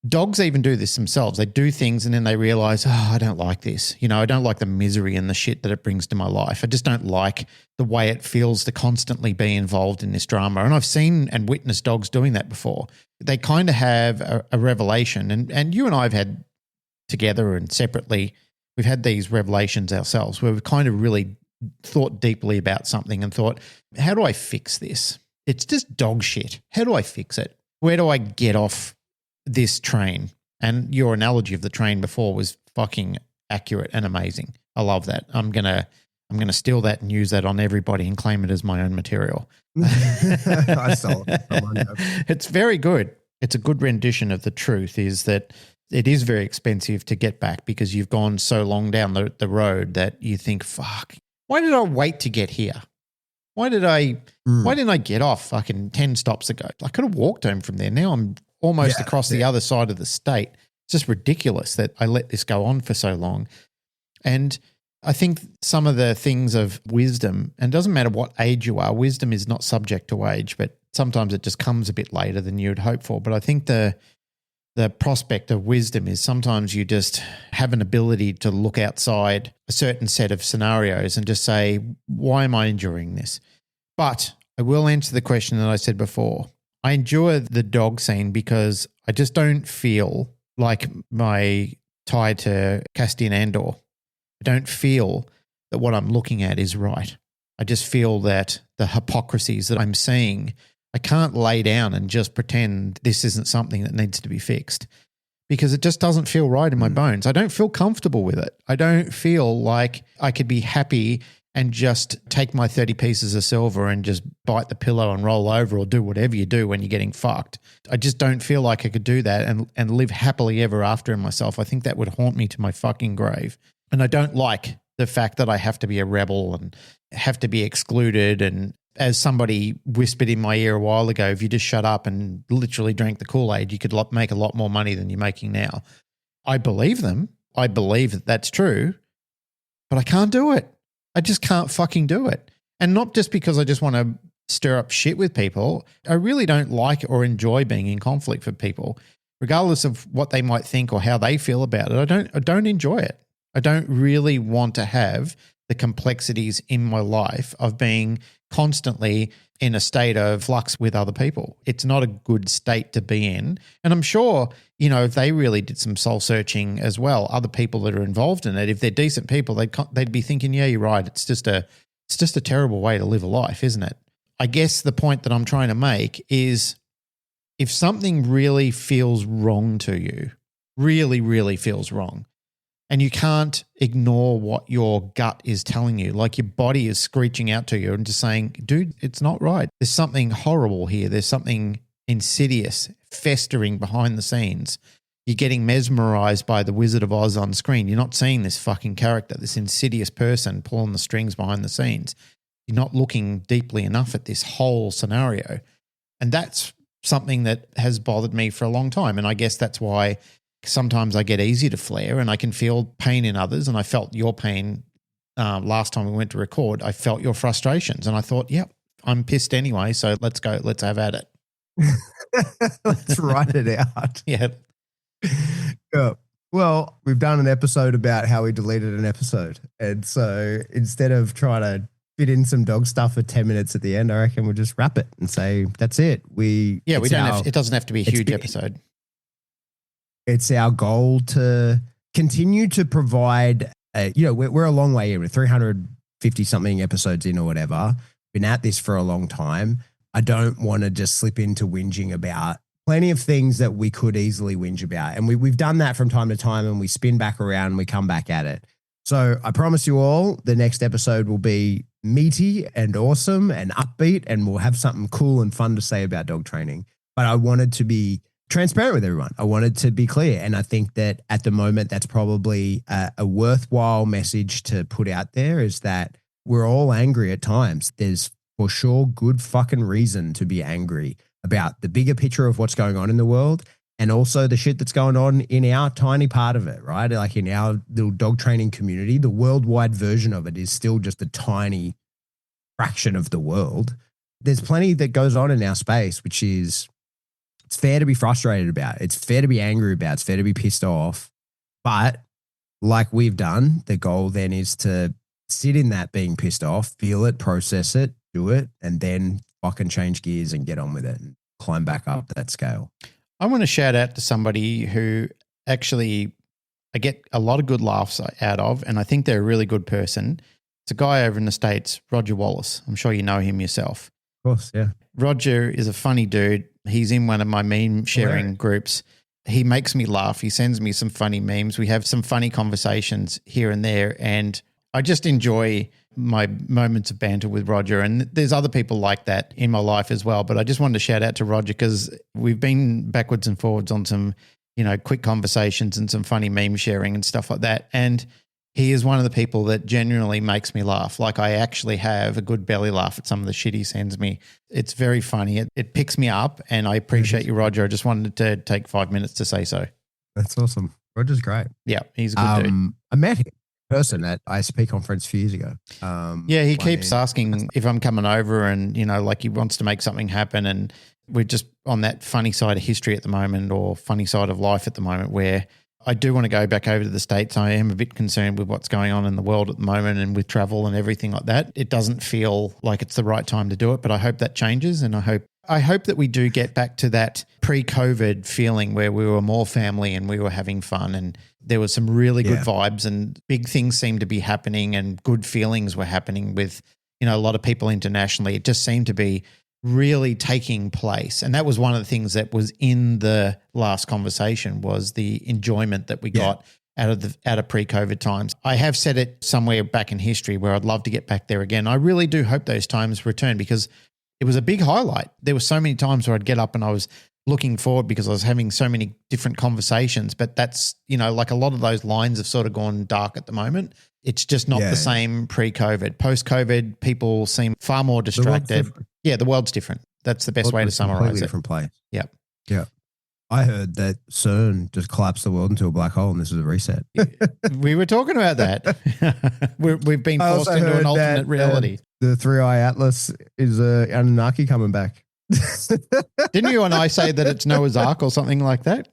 dogs even do this themselves. They do things and then they realize, oh, I don't like this. You know, I don't like the misery and the shit that it brings to my life. I just don't like the way it feels to constantly be involved in this drama. And I've seen and witnessed dogs doing that before. They kind of have a revelation, and you and I have had together and separately, we've had these revelations ourselves where we've kind of really thought deeply about something and thought, how do I fix this? It's just dog shit. How do I fix it? Where do I get off this train? And your analogy of the train before was fucking accurate and amazing. I love that. I'm gonna steal that and use that on everybody and claim it as my own material. I saw it. It's very good. It's a good rendition of the truth, is that it is very expensive to get back because you've gone so long down the road that you think, fuck, why did I wait to get here? Why didn't I get off fucking 10 stops ago? I could have walked home from there. Now I'm almost across the other side of the state. It's just ridiculous that I let this go on for so long. And I think some of the things of wisdom, and it doesn't matter what age you are, wisdom is not subject to age, but sometimes it just comes a bit later than you'd hope for. But I think the prospect of wisdom is sometimes you just have an ability to look outside a certain set of scenarios and just say, why am I enduring this? But I will answer the question that I said before. I enjoy the dog scene because I just don't feel like my tie to Castian Andor. I don't feel that what I'm looking at is right. I just feel that the hypocrisies that I'm seeing, I can't lay down and just pretend this isn't something that needs to be fixed, because it just doesn't feel right in my bones. I don't feel comfortable with it. I don't feel like I could be happy and just take my 30 pieces of silver and just bite the pillow and roll over or do whatever you do when you're getting fucked. I just don't feel like I could do that and live happily ever after in myself. I think that would haunt me to my fucking grave. And I don't like the fact that I have to be a rebel and have to be excluded. And as somebody whispered in my ear a while ago, if you just shut up and literally drank the Kool-Aid, you could make a lot more money than you're making now. I believe them. I believe that that's true, but I can't do it. I just can't fucking do it. And not just because I just want to stir up shit with people. I really don't like or enjoy being in conflict with people, regardless of what they might think or how they feel about it. I don't enjoy it. I don't really want to have the complexities in my life of being constantly in a state of flux with other people. It's not a good state to be in. And I'm sure, if they really did some soul searching as well, other people that are involved in it, if they're decent people, they'd be thinking, yeah, you're right. It's just a terrible way to live a life, isn't it? I guess the point that I'm trying to make is, if something really feels wrong to you, really, really feels wrong, and you can't ignore what your gut is telling you, like your body is screeching out to you and just saying, dude, it's not right. There's something horrible here. There's something insidious festering behind the scenes. You're getting mesmerized by the Wizard of Oz on screen. You're not seeing this fucking character, this insidious person pulling the strings behind the scenes. You're not looking deeply enough at this whole scenario. And that's something that has bothered me for a long time. And I guess that's why sometimes I get easy to flare and I can feel pain in others. And I felt your pain last time we went to record. I felt your frustrations and I thought, yep, I'm pissed anyway. So let's go. Let's have at it. Let's write it out. Yeah. Well, we've done an episode about how we deleted an episode. And so instead of trying to fit in some dog stuff for 10 minutes at the end, I reckon we'll just wrap it and say, that's it. We don't have, it doesn't have to be a huge episode. It's our goal to continue to provide, we're a long way in. We're 350 something episodes in or whatever. Been at this for a long time. I don't want to just slip into whinging about plenty of things that we could easily whinge about. And we've done that from time to time, and we spin back around and we come back at it. So I promise you all, the next episode will be meaty and awesome and upbeat, and we'll have something cool and fun to say about dog training. But I wanted to be transparent with everyone. I wanted to be clear. And I think that at the moment, that's probably a worthwhile message to put out there, is that we're all angry at times. There's for sure good fucking reason to be angry about the bigger picture of what's going on in the world, and also the shit that's going on in our tiny part of it, right? Like in our little dog training community, the worldwide version of it is still just a tiny fraction of the world. There's plenty that goes on in our space, which is, it's fair to be frustrated about. It's fair to be angry about. It's fair to be pissed off. But like we've done, the goal then is to sit in that being pissed off, feel it, process it, do it, and then fucking change gears and get on with it and climb back up that scale. I want to shout out to somebody who actually I get a lot of good laughs out of, and I think they're a really good person. It's a guy over in the States, Roger Wallace. I'm sure you know him yourself. Of course, yeah. Roger is a funny dude. He's in one of my meme sharing groups. He makes me laugh. He sends me some funny memes. We have some funny conversations here and there, and I just enjoy my moments of banter with Roger. And there's other people like that in my life as well. But I just wanted to shout out to Roger because we've been backwards and forwards on some, quick conversations and some funny meme sharing and stuff like that. And he is one of the people that genuinely makes me laugh. Like I actually have a good belly laugh at some of the shit he sends me. It's very funny. It picks me up, and I appreciate you, Roger. I just wanted to take 5 minutes to say so. That's awesome. Roger's great. Yeah, he's a good dude. I met him in person at ISP conference a few years ago. He keeps asking if I'm coming over, and, like he wants to make something happen. And we're just on that funny side of history at the moment, or funny side of life at the moment, where I do want to go back over to the States. I am a bit concerned with what's going on in the world at the moment and with travel and everything like that. It doesn't feel like it's the right time to do it, but I hope that changes, and I hope that we do get back to that pre-COVID feeling where we were more family and we were having fun, and there was some really good vibes, and big things seemed to be happening, and good feelings were happening with, a lot of people internationally. It just seemed to be really taking place. And that was one of the things that was in the last conversation, was the enjoyment that we got out of pre-COVID times. I have said it somewhere back in history where I'd love to get back there again. I really do hope those times return, because it was a big highlight. There were so many times where I'd get up and I was looking forward because I was having so many different conversations. But that's, like a lot of those lines have sort of gone dark at the moment. It's just not the same pre-COVID. Post-COVID, people seem far more distracted. The world's different. That's the best way to summarize it. Different place. Yep. Yeah. I heard that CERN just collapsed the world into a black hole, and this is a reset. We were talking about that. We've been forced into an alternate reality. The 3-Eye Atlas is Anunnaki coming back. Didn't you and I say that it's Noah's Ark or something like that?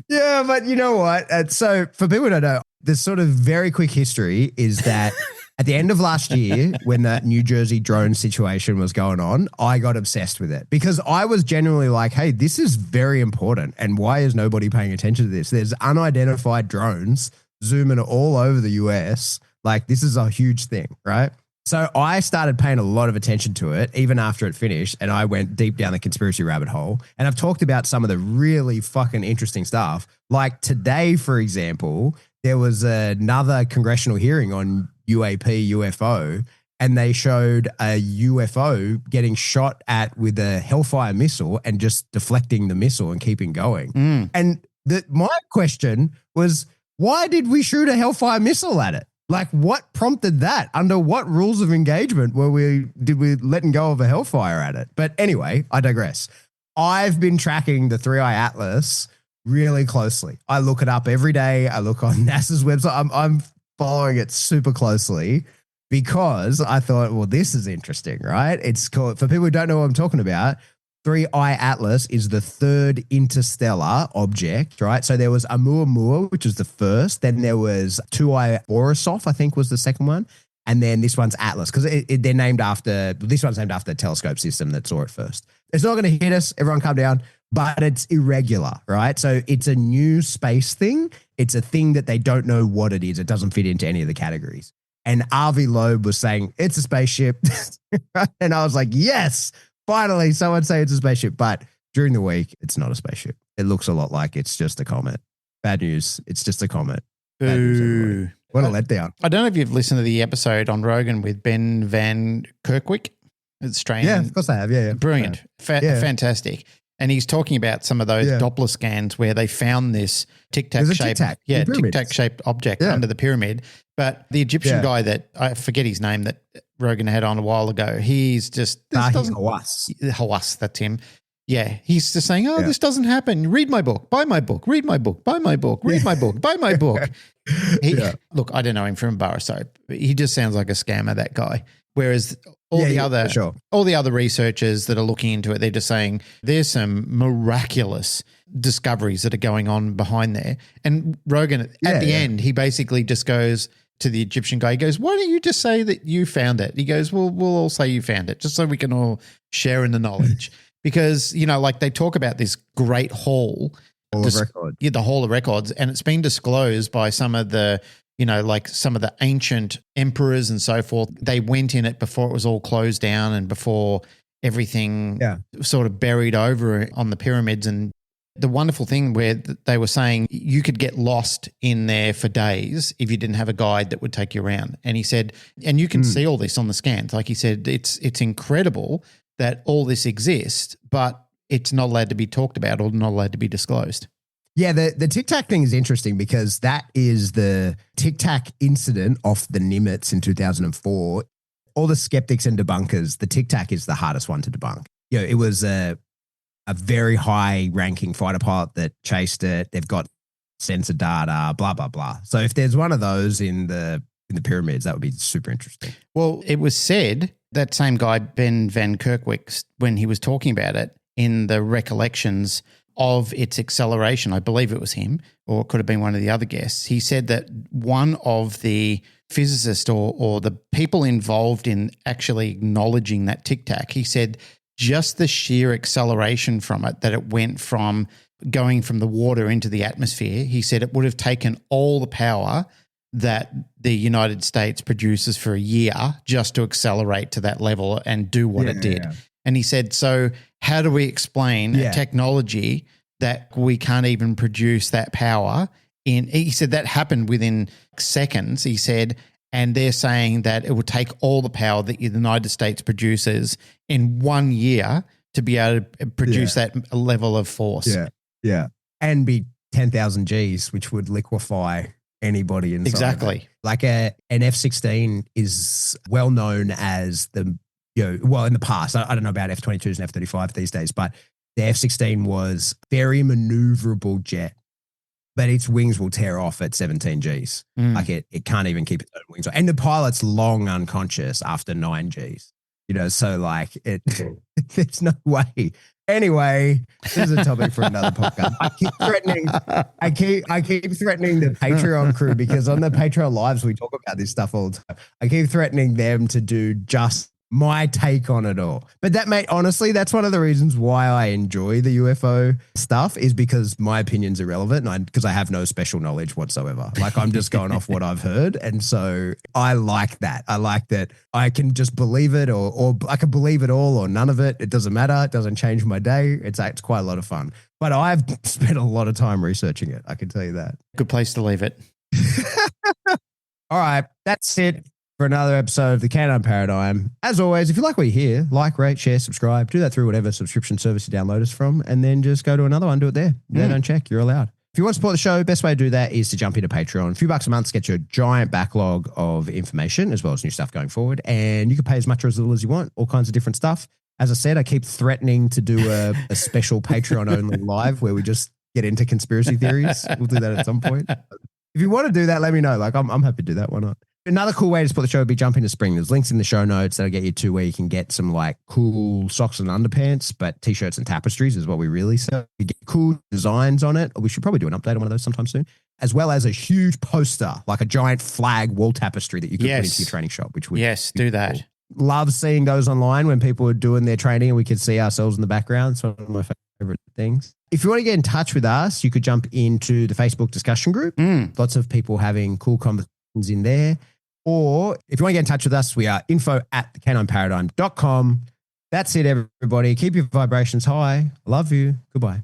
Yeah, but you know what? So for people who don't know, the sort of very quick history is that at the end of last year, when that New Jersey drone situation was going on, I got obsessed with it because I was genuinely like, hey, this is very important. And why is nobody paying attention to this? There's unidentified drones zooming all over the US. Like, this is a huge thing, right? So I started paying a lot of attention to it even after it finished, and I went deep down the conspiracy rabbit hole. And I've talked about some of the really fucking interesting stuff. Like today, for example, there was another congressional hearing on UAP, UFO, and they showed a UFO getting shot at with a Hellfire missile and just deflecting the missile and keeping going. And my question was, why did we shoot a Hellfire missile at it? Like, what prompted that? Under what rules of engagement did we letting go of a Hellfire at it? But anyway, I digress. I've been tracking the 3-Eye Atlas really closely. I look it up every day. I look on NASA's website. I'm following it super closely because I thought, well, this is interesting, right? It's called, for people who don't know what I'm talking about, 3-Eye Atlas is the third interstellar object, right? So there was Oumuamua, which was the first. Then there was 2-Eye Borisov, I think was the second one. And then this one's Atlas because they're named after, this one's named after the telescope system that saw it first. It's not going to hit us. Everyone calm down. But it's irregular, right? So it's a new space thing. It's a thing that they don't know what it is. It doesn't fit into any of the categories. And Avi Loeb was saying, it's a spaceship. And I was like, yes, finally someone say it's a spaceship. But during the week, it's not a spaceship. It looks a lot like it's just a comet. Bad news. It's just a comet. Bad news, everybody. What a letdown. I don't know if you've listened to the episode on Rogan with Ben Van Kerkwyk. It's Australian. Yeah, of course I have. Yeah. Brilliant. Fantastic. And he's talking about some of those Doppler scans where they found this tic-tac shaped object under the pyramid. But the Egyptian guy that I forget his name that Rogan had on a while ago, he's just Hawass, that's him. Yeah, he's just saying, this doesn't happen. Read my book, buy my book, read my book, buy my book, read my book, buy my book. Look, I don't know him from a bar of soap. He just sounds like a scammer, that guy. Whereas all the other researchers that are looking into it, they're just saying there's some miraculous discoveries that are going on behind there. And Rogan, at the end, he basically just goes to the Egyptian guy. He goes, why don't you just say that you found it? He goes, well, we'll all say you found it just so we can all share in the knowledge. Because, like they talk about this great hall. Hall of Records. Yeah, the Hall of Records. And it's been disclosed by some of the like some of the ancient emperors and so forth. They went in it before it was all closed down and before everything sort of buried over on the pyramids. And the wonderful thing where they were saying you could get lost in there for days if you didn't have a guide that would take you around. And he said, and you can see all this on the scans. Like he said, it's incredible that all this exists, but it's not allowed to be talked about or not allowed to be disclosed. Yeah, the Tic Tac thing is interesting because that is the Tic Tac incident off the Nimitz in 2004. All the skeptics and debunkers, the Tic Tac is the hardest one to debunk. It was a very high-ranking fighter pilot that chased it. They've got sensor data, blah, blah, blah. So if there's one of those in the pyramids, that would be super interesting. Well, it was said, that same guy, Ben Van Kerkwyk, when he was talking about it in the recollections of its acceleration, I believe it was him, or it could have been one of the other guests. He said that one of the physicists or the people involved in actually acknowledging that tic-tac, he said just the sheer acceleration from it, that it went from going from the water into the atmosphere, he said it would have taken all the power that the United States produces for a year just to accelerate to that level and do what it did. Yeah. And he said, so how do we explain a technology that we can't even produce that power in? He said that happened within seconds, he said, and they're saying that it would take all the power that the United States produces in 1 year to be able to produce that level of force. Yeah, yeah. And be 10,000 Gs, which would liquefy anybody inside. Exactly. Like an F-16 is well known as the, well, in the past, I don't know about F-22s and F-35 these days, but the F-16 was very maneuverable jet, but its wings will tear off at 17 Gs. Like it can't even keep its own wings on. And the pilot's long unconscious after 9 Gs, so like there's no way. Anyway, this is a topic for another podcast. I keep threatening the Patreon crew because on the Patreon lives, we talk about this stuff all the time. I keep threatening them to do just my take on it all. But that, mate, honestly, that's one of the reasons why I enjoy the UFO stuff is because my opinion's irrelevant and because I have no special knowledge whatsoever. Like I'm just going off what I've heard. And so I like that. I like that I can just believe it or I can believe it all or none of it. It doesn't matter. It doesn't change my day. It's quite a lot of fun. But I've spent a lot of time researching it. I can tell you that. Good place to leave it. All right. That's it for another episode of the Canine Paradigm. As always, if you like what you hear, like, rate, share, subscribe. Do that through whatever subscription service you download us from, and then just go to another one. Do it there. Don't check. You're allowed. If you want to support the show, best way to do that is to jump into Patreon. A few bucks a month to get you a giant backlog of information as well as new stuff going forward. And you can pay as much or as little as you want, all kinds of different stuff. As I said, I keep threatening to do a special Patreon-only live where we just get into conspiracy theories. We'll do that at some point. If you want to do that, let me know. Like, I'm happy to do that. Why not? Another cool way to support the show would be jump into Spring. There's links in the show notes that'll get you to where you can get some like cool socks and underpants, but t-shirts and tapestries is what we really sell. You get cool designs on it. We should probably do an update on one of those sometime soon, as well as a huge poster, like a giant flag wall tapestry that you could put into your training shop, which would do that. Cool. Love seeing those online when people are doing their training and we could see ourselves in the background. It's one of my favorite things. If you want to get in touch with us, you could jump into the Facebook discussion group. Lots of people having cool conversations in there. Or if you want to get in touch with us, we are info@thecanineparadigm.com. That's it, everybody. Keep your vibrations high. I love you. Goodbye.